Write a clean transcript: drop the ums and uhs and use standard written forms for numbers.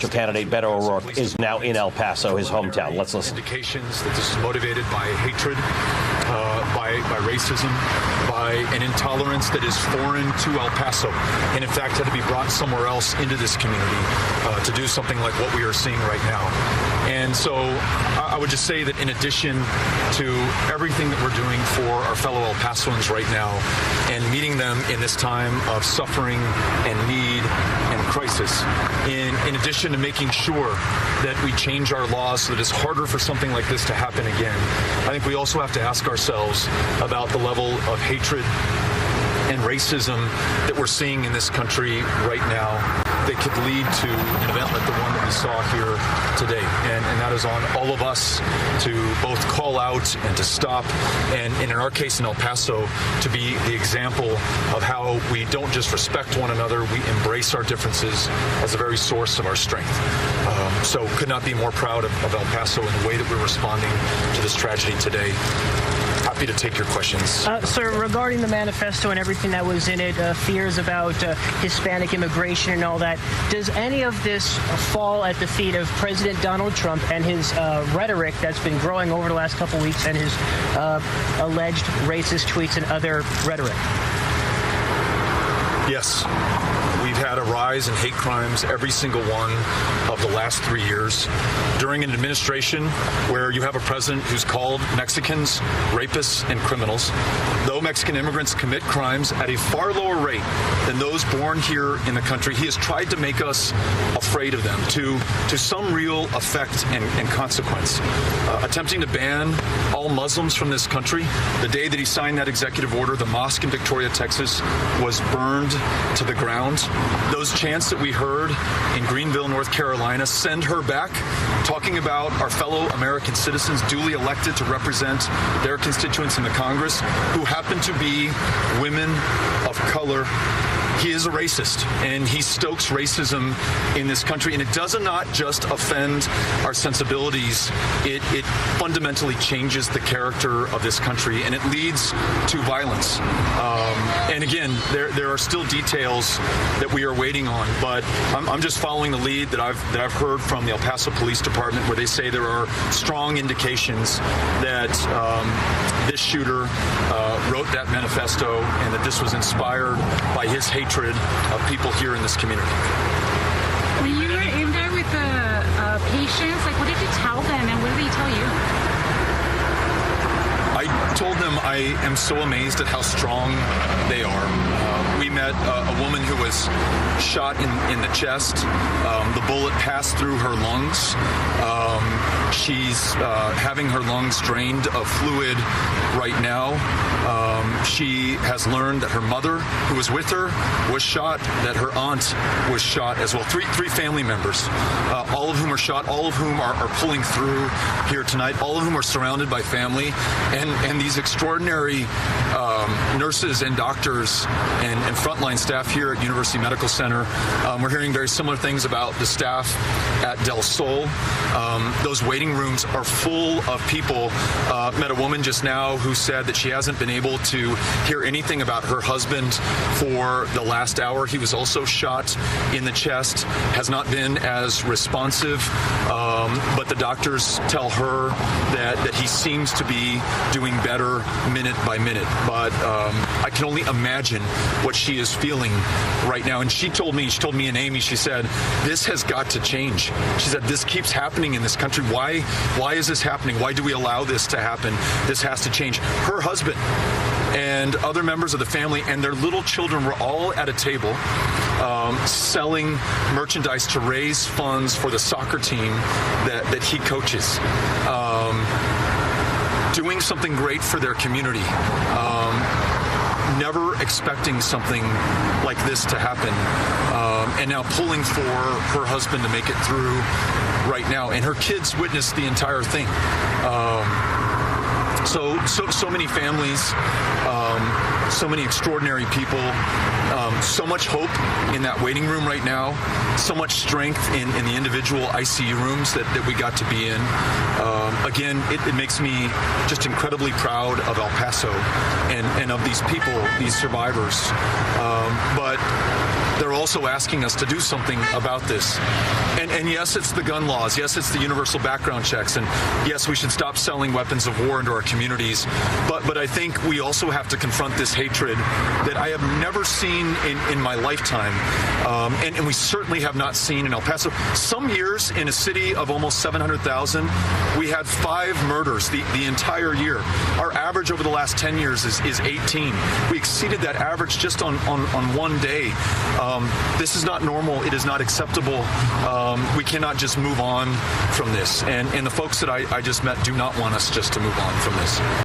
presidential candidate Beto O'Rourke is now in El Paso, his hometown. Let's listen. Indications that this is motivated by hatred, by racism, by an intolerance that is foreign to El Paso, and in fact had to be brought somewhere else into this community to do something like what we are seeing right now. And so I would just say that in addition to everything that we're doing for our fellow El Pasoans right now and meeting them in this time of suffering and need and crisis, in addition to making sure that we change our laws so that it's harder for something like this to happen again, I think we also have to ask ourselves about the level of hatred and racism that we're seeing in this country right now that could lead to an event like the one that we saw here today. And that is on all of us to both call out and to stop, and in our case in El Paso, to be the example of how we don't just respect one another, we embrace our differences as the very source of our strength. So could not be more proud of El Paso and the way that we're responding to this tragedy today. Happy to take your questions. Sir, regarding the manifesto and everything that was in it, fears about Hispanic immigration and all that, does any of this fall at the feet of President Donald Trump and his rhetoric that's been growing over the last couple weeks and his alleged racist tweets and other rhetoric? Yes. We've had a rise in hate crimes every single one of the last 3 years during an administration where you have a president who's called Mexicans rapists and criminals. Though Mexican immigrants commit crimes at a far lower rate than those born here in the country, he has tried to make us afraid of them to some real effect and consequence. Attempting to ban all Muslims from this country, the day that he signed that executive order, the mosque in Victoria, Texas, was burned to the ground. Those chants that we heard in Greenville, North Carolina, send her back, talking about our fellow American citizens duly elected to represent their constituents in the Congress, who happen to be women of color. He is a racist, and he stokes racism in this country, and it does not just offend our sensibilities, it fundamentally changes the character of this country, and it leads to violence. And again, there are still details that we are waiting on, but I'm just following the lead that I've heard from the El Paso Police Department, where they say there are strong indications that this shooter wrote that manifesto and that this was inspired by his hatred of people here in this community. When you were in there with the patients, like, what did you tell them and what did they tell you? I told them I am so amazed at how strong they are. We met a woman who was shot in the chest. The bullet passed through her lungs. She's having her lungs drained of fluid right now. She has learned that her mother, who was with her, was shot, that her aunt was shot as well. Three family members, all of whom are shot, all of whom are pulling through here tonight, all of whom are surrounded by family, and these extraordinary nurses and doctors and frontline staff here at University Medical Center. We're hearing very similar things about the staff at Del Sol. Those waiting rooms are full of people. Met a woman just now who said that she hasn't been able to hear anything about her husband for the last hour. He was also shot in the chest, has not been as responsive, but the doctors tell her that he seems to be doing better minute by minute. But I can only imagine what she is feeling right now. And she told me and Amy, she said, this has got to change. She said, this keeps happening in this country. Why is this happening? Why do we allow this to happen? This has to change. Her husband and other members of the family and their little children were all at a table selling merchandise to raise funds for the soccer team that he coaches. Doing something great for their community. Never expecting something like this to happen, and now pulling for her husband to make it through right now, and her kids witnessed the entire thing. So many families, so many extraordinary people, so much hope in that waiting room right now, so much strength in the individual ICU rooms that we got to be in. Again, it makes me just incredibly proud of El Paso and of these people, these survivors. But they're also asking us to do something about this. And yes, it's the gun laws. Yes, it's the universal background checks. And yes, we should stop selling weapons of war into our communities. But I think we also have to confront this hatred that I have never seen in my lifetime. And we certainly have not seen in El Paso. Some years in a city of almost 700,000, we had 5 murders the entire year. Our average over the last 10 years is 18. We exceeded that average just on one day. This is not normal. It is not acceptable. We cannot just move on from this. And the folks that I just met do not want us just to move on from this.